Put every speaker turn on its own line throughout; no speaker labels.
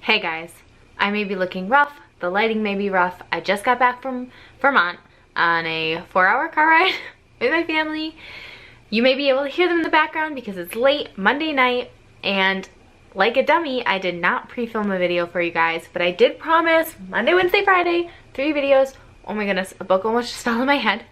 Hey guys, I may be looking rough, the lighting may be rough. I just got back from Vermont on a 4-hour car ride with my family. You may be able to hear them in the background because it's late Monday night, and like a dummy, I did not pre-film a video for you guys, but I did promise Monday, Wednesday, Friday, 3 videos. Oh my goodness, a book almost just fell on my head.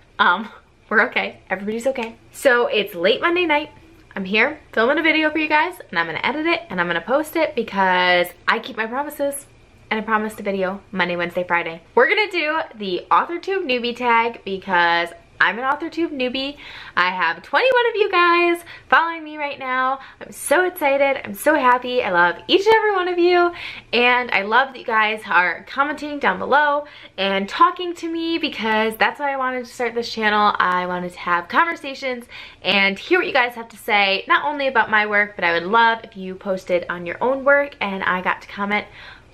We're okay, everybody's okay. So it's late Monday night. I'm here filming a video for you guys, and I'm gonna edit it and I'm gonna post it because I keep my promises, and I promised a video Monday, Wednesday, Friday. We're gonna do the Authortube Newbie Tag because I'm an Authortube newbie. I have 21 of you guys following me right now. I'm so excited. I'm so happy. I love each and every one of you. And I love that you guys are commenting down below and talking to me because that's why I wanted to start this channel. I wanted to have conversations and hear what you guys have to say, not only about my work, but I would love if you posted on your own work and I got to comment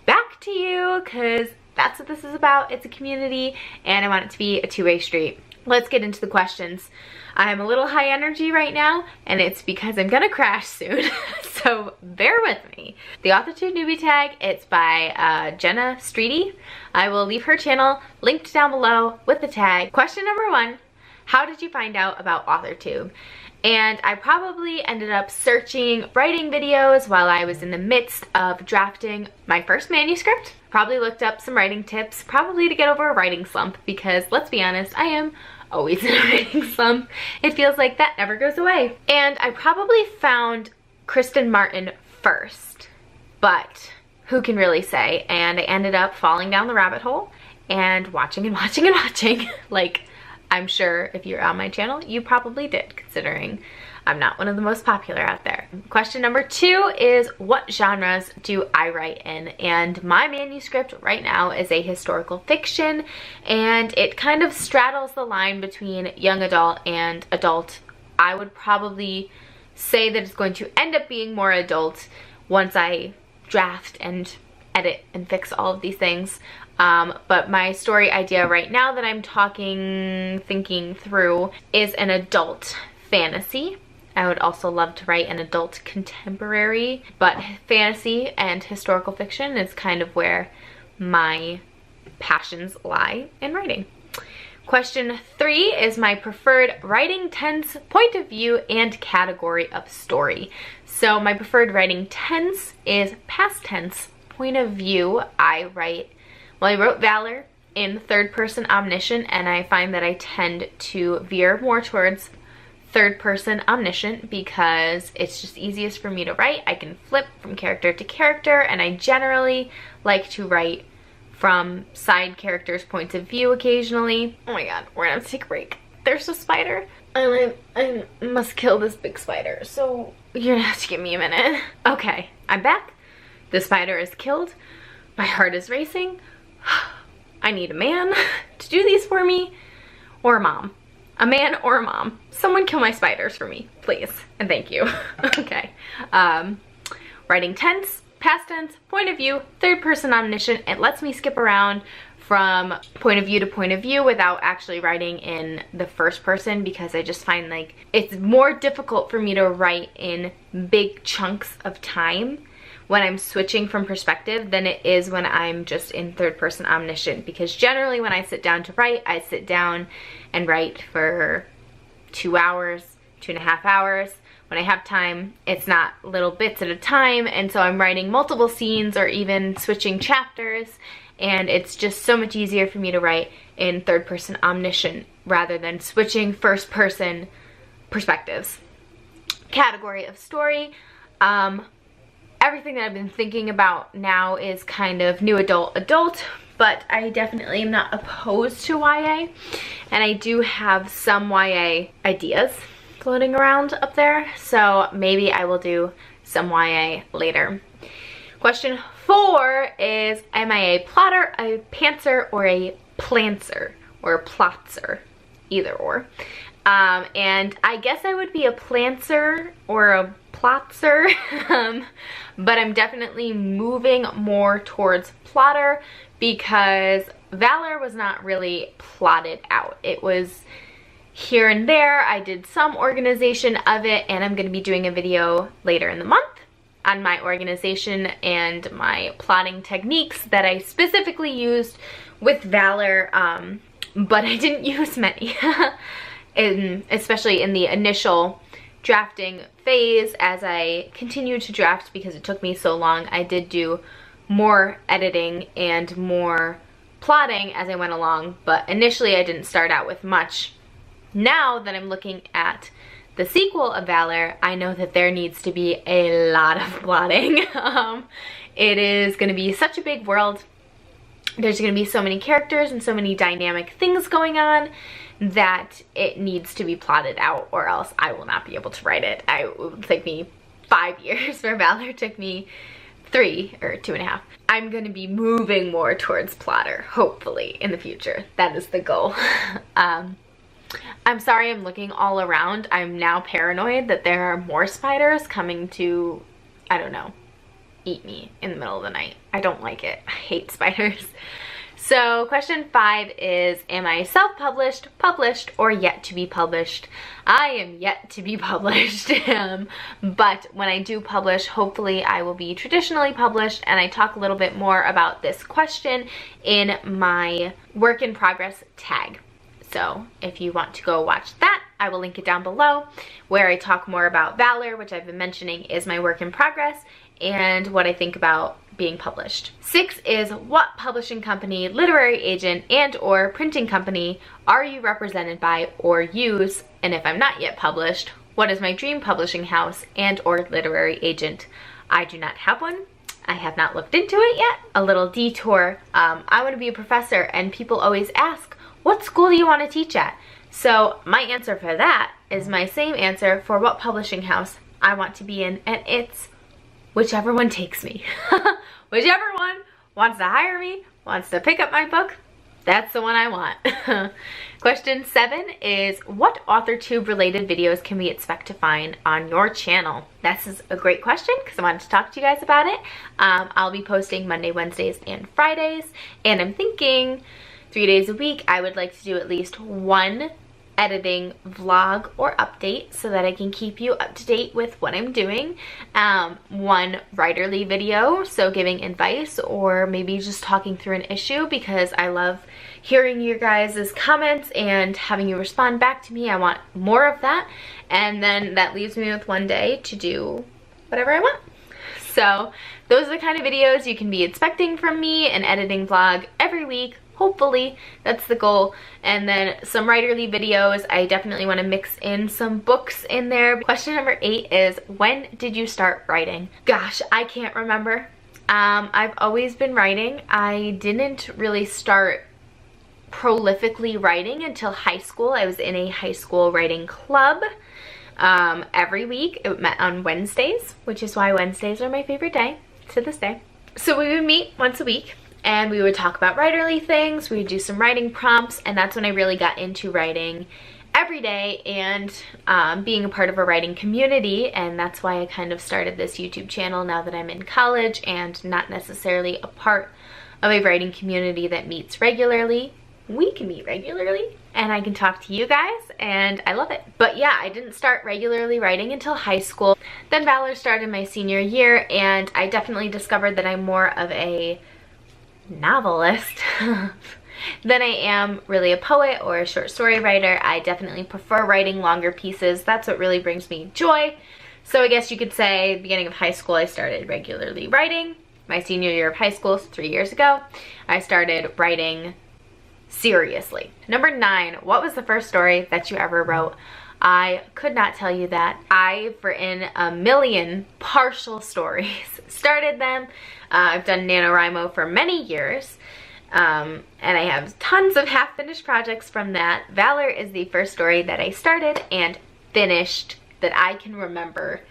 back to you because that's what this is about. It's a community and I want it to be a two-way street. Let's get into the questions. I'm a little high energy right now, and it's because I'm gonna crash soon, so bear with me. The Authortube Newbie Tag, it's by Jenna Streety. I will leave her channel linked down below with the tag. Question number 1, how did you find out about Authortube? And I probably ended up searching writing videos while I was in the midst of drafting my first manuscript. Probably looked up some writing tips, probably to get over a writing slump, because let's be honest, I am always in a writing slump. It feels like that never goes away. And I probably found Kristen Martin first, but who can really say? And I ended up falling down the rabbit hole and watching and watching and watching. Like, I'm sure if you're on my channel, you probably did, considering I'm not one of the most popular out there. Question number 2 is, what genres do I write in? And my manuscript right now is a historical fiction, and it kind of straddles the line between young adult and adult. I would probably say that it's going to end up being more adult once I draft and edit and fix all of these things. But my story idea right now that I'm thinking through is an adult fantasy. I would also love to write an adult contemporary, but fantasy and historical fiction is kind of where my passions lie in writing. Question 3 is my preferred writing tense, point of view, and category of story. So my preferred writing tense is past tense. Point of view, I wrote Valor in third person omniscient, and I find that I tend to veer more towards third person omniscient because it's just easiest for me to write. I can flip from character to character, and I generally like to write from side characters' points of view occasionally. Oh my god, we're gonna have to take a break. There's a spider, and I must kill this big spider, so you're gonna have to give me a minute. Okay, I'm back. The spider is killed. My heart is racing. I need a man to do these for me, or a mom. A man or a mom. Someone kill my spiders for me, please, and thank you. Okay. Writing tense, past tense, point of view, third person omniscient. It lets me skip around from point of view to point of view without actually writing in the first person, because I just find like it's more difficult for me to write in big chunks of time when I'm switching from perspective than it is when I'm just in third person omniscient, because generally when I sit down to write, I sit down and write for 2 hours, 2.5 hours. When I have time, it's not little bits at a time, and so I'm writing multiple scenes or even switching chapters, and it's just so much easier for me to write in third person omniscient rather than switching first person perspectives. Category of story. Everything that I've been thinking about now is kind of new adult, but I definitely am not opposed to YA, and I do have some YA ideas floating around up there, so maybe I will do some YA later. Question 4 is, am I a plotter, a pantser, or a plantser, or a plotzer? Either or. And I guess I would be a plantser or a plotzer, but I'm definitely moving more towards plotter because Valor was not really plotted out. It was here and there. I did some organization of it, and I'm going to be doing a video later in the month on my organization and my plotting techniques that I specifically used with Valor, but I didn't use many, especially in the initial drafting phase. As I continued to draft, because it took me so long, I did do more editing and more plotting as I went along, but initially I didn't start out with much. Now that I'm looking at the sequel of Valor, I know that there needs to be a lot of plotting. It is going to be such a big world. There's going to be so many characters and so many dynamic things going on that it needs to be plotted out, or else I will not be able to write it. It would take me 5 years where Valor took me 3 or 2.5. I'm going to be moving more towards plotter, hopefully, in the future. That is the goal. I'm sorry I'm looking all around. I'm now paranoid that there are more spiders coming to, I don't know, eat me in the middle of the night. I don't like it. I hate spiders. So question 5 is, am I self-published, published, or yet to be published? I am yet to be published, but when I do publish, hopefully I will be traditionally published, and I talk a little bit more about this question in my work in progress tag. So if you want to go watch that, I will link it down below, where I talk more about Valor, which I've been mentioning is my work in progress, and what I think about being published. 6 is, what publishing company, literary agent, and or printing company are you represented by or use? And if I'm not yet published, what is my dream publishing house and or literary agent? I do not have one. I have not looked into it yet. A little detour. I want to be a professor, and people always ask, what school do you want to teach at? So my answer for that is my same answer for what publishing house I want to be in, and it's whichever one takes me. Whichever one wants to hire me, wants to pick up my book, that's the one I want. Question 7 is, what AuthorTube related videos can we expect to find on your channel? This is a great question because I wanted to talk to you guys about it. I'll be posting Monday, Wednesdays, and Fridays, and I'm thinking 3 days a week I would like to do at least one editing vlog or update so that I can keep you up to date with what I'm doing. One writerly video, so giving advice or maybe just talking through an issue, because I love hearing your guys' comments and having you respond back to me. I want more of that, and then that leaves me with one day to do whatever I want. So those are the kind of videos you can be expecting from me, an editing vlog every week. Hopefully, that's the goal. And then some writerly videos. I definitely want to mix in some books in there. Question number 8 is, when did you start writing? Gosh, I can't remember. I've always been writing. I didn't really start prolifically writing until high school. I was in a high school writing club every week. It met on Wednesdays, which is why Wednesdays are my favorite day to this day. So we would meet once a week, and we would talk about writerly things. We would do some writing prompts, and that's when I really got into writing every day and being a part of a writing community. And that's why I kind of started this YouTube channel now that I'm in college and not necessarily a part of a writing community that meets regularly. We can meet regularly, and I can talk to you guys, and I love it. But yeah, I didn't start regularly writing until high school. Then Valor started my senior year, and I definitely discovered that I'm more of a novelist than I am really a poet or a short story writer. I definitely prefer writing longer pieces. That's what really brings me joy. So I guess you could say beginning of high school I started regularly writing. My senior year of high school, 3 years ago, I started writing seriously. Number 9, what was the first story that you ever wrote? I could not tell you that. I've written a million partial stories. Started them. I've done NaNoWriMo for many years. And I have tons of half-finished projects from that. Valor is the first story that I started and finished that I can remember.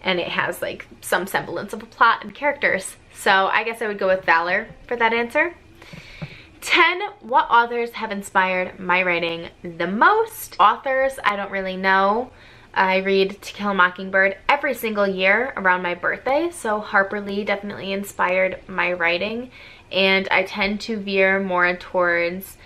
And it has like some semblance of a plot and characters. So I guess I would go with Valor for that answer. 10, what authors have inspired my writing the most? Authors, I don't really know. I read To Kill a Mockingbird every single year around my birthday, so Harper Lee definitely inspired my writing, and I tend to veer more towards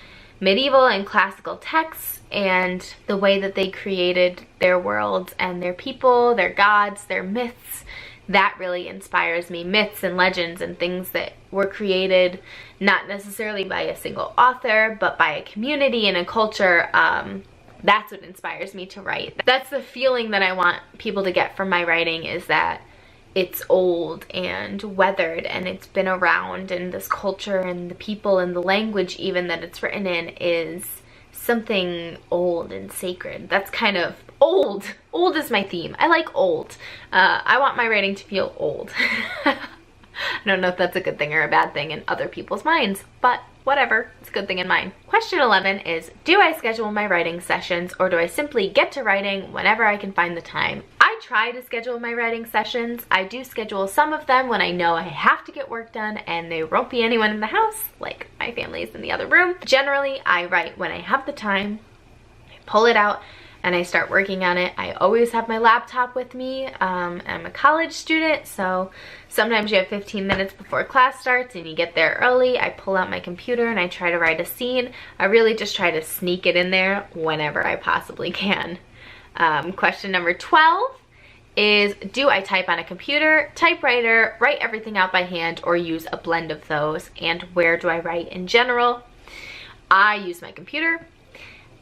medieval and classical texts and the way that they created their worlds and their people, their gods, their myths, that really inspires me. Myths and legends and things that were created not necessarily by a single author, but by a community and a culture. That's what inspires me to write. That's the feeling that I want people to get from my writing, is that it's old and weathered and it's been around, and this culture and the people and the language even that it's written in is something old and sacred. That's kind of old. Old is my theme. I like old. I want my writing to feel old. I don't know if that's a good thing or a bad thing in other people's minds, but whatever, it's a good thing in mine. Question 11 is, do I schedule my writing sessions, or do I simply get to writing whenever I can find the time? I try to schedule my writing sessions. I do schedule some of them when I know I have to get work done and there won't be anyone in the house, like my family's in the other room. Generally, I write when I have the time. I pull it out and I start working on it. I always have my laptop with me. I'm a college student, so sometimes you have 15 minutes before class starts and you get there early. I pull out my computer and I try to write a scene. I really just try to sneak it in there whenever I possibly can. Question number 12 is, do I type on a computer, typewriter, write everything out by hand, or use a blend of those? And where do I write in general? I use my computer.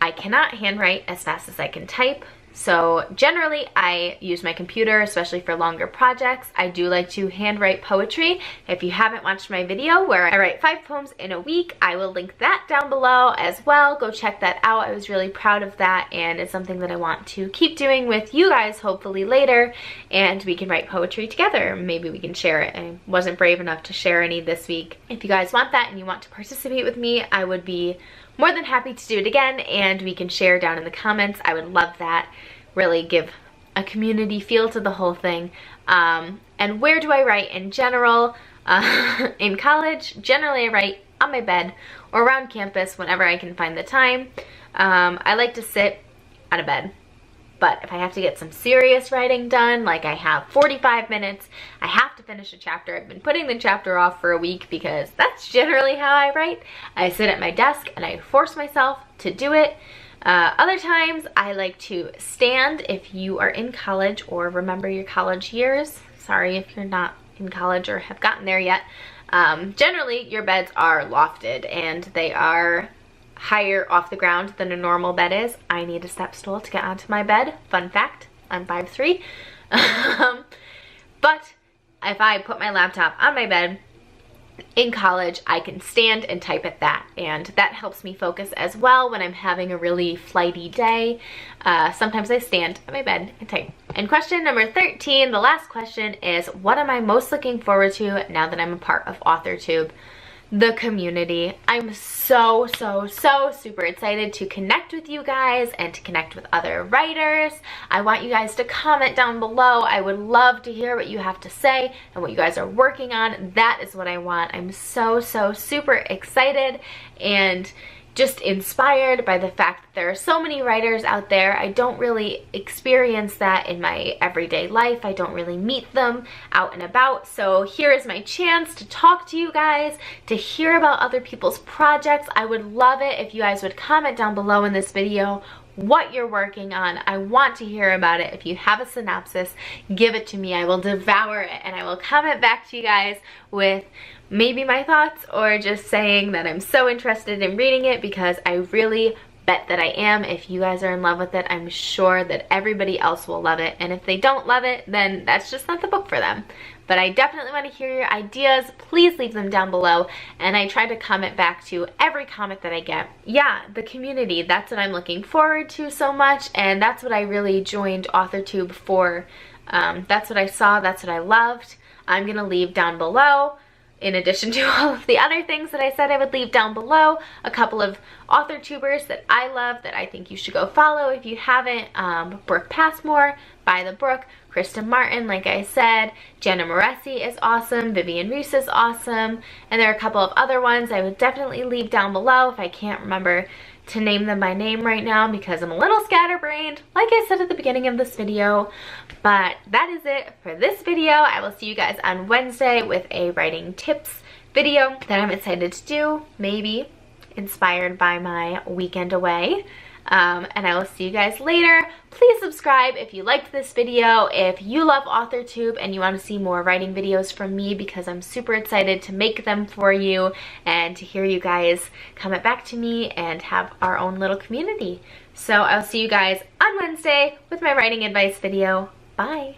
I cannot handwrite as fast as I can type, so generally I use my computer, especially for longer projects. I do like to handwrite poetry. If you haven't watched my video where I write 5 poems in a week, I will link that down below as well. Go check that out. I was really proud of that, and it's something that I want to keep doing with you guys hopefully later, and we can write poetry together. Maybe we can share it. I wasn't brave enough to share any this week. If you guys want that and you want to participate with me, I would be more than happy to do it again, and we can share down in the comments. I would love that. Really give a community feel to the whole thing. And where do I write in general? In college, generally I write on my bed or around campus whenever I can find the time. I like to sit on a bed. But if I have to get some serious writing done, like I have 45 minutes, I have to finish a chapter. I've been putting the chapter off for a week because that's generally how I write. I sit at my desk and I force myself to do it. Other times I like to stand. If you are in college or remember your college years, sorry if you're not in college or have gotten there yet, generally your beds are lofted and they are higher off the ground than a normal bed is. I need a step stool to get onto my bed. Fun fact, I'm 5'3". But if I put my laptop on my bed in college, I can stand and type at that, and that helps me focus as well when I'm having a really flighty day. Sometimes I stand at my bed and type. And question number 13, the last question, is what am I most looking forward to now that I'm a part of AuthorTube? The community. I'm so super excited to connect with you guys and to connect with other writers. I want you guys to comment down below. I would love to hear what you have to say and what you guys are working on. That is what I want. I'm so super excited and just inspired by the fact that there are so many writers out there. I don't really experience that in my everyday life. I don't really meet them out and about. So here is my chance to talk to you guys, to hear about other people's projects. I would love it if you guys would comment down below in this video what you're working on. I want to hear about it. If you have a synopsis, give it to me. I will devour it and I will comment back to you guys with maybe my thoughts, or just saying that I'm so interested in reading it, because I really bet that I am. If you guys are in love with it, I'm sure that everybody else will love it, and if they don't love it, then that's just not the book for them. But I definitely want to hear your ideas. Please leave them down below, and I try to comment back to every comment that I get. Yeah, the community, that's what I'm looking forward to so much, and that's what I really joined AuthorTube for. That's what I saw, that's what I loved. I'm gonna leave down below, in addition to all of the other things that I said I would leave down below, a couple of AuthorTubers that I love that I think you should go follow if you haven't. Brooke Passmore, By the Brook, Kristen Martin, like I said, Jenna Moresi is awesome, Vivian Reese is awesome, and there are a couple of other ones I would definitely leave down below if I can't remember to name them by name right now because I'm a little scatterbrained, like I said at the beginning of this video. But that is it for this video. I will see you guys on Wednesday with a writing tips video that I'm excited to do, maybe inspired by my weekend away. and I will see you guys later. Please subscribe if you liked this video, if you love AuthorTube and you want to see more writing videos from me, because I'm super excited to make them for you and to hear you guys comment back to me and have our own little community. So I'll see you guys on Wednesday with my writing advice video. Bye!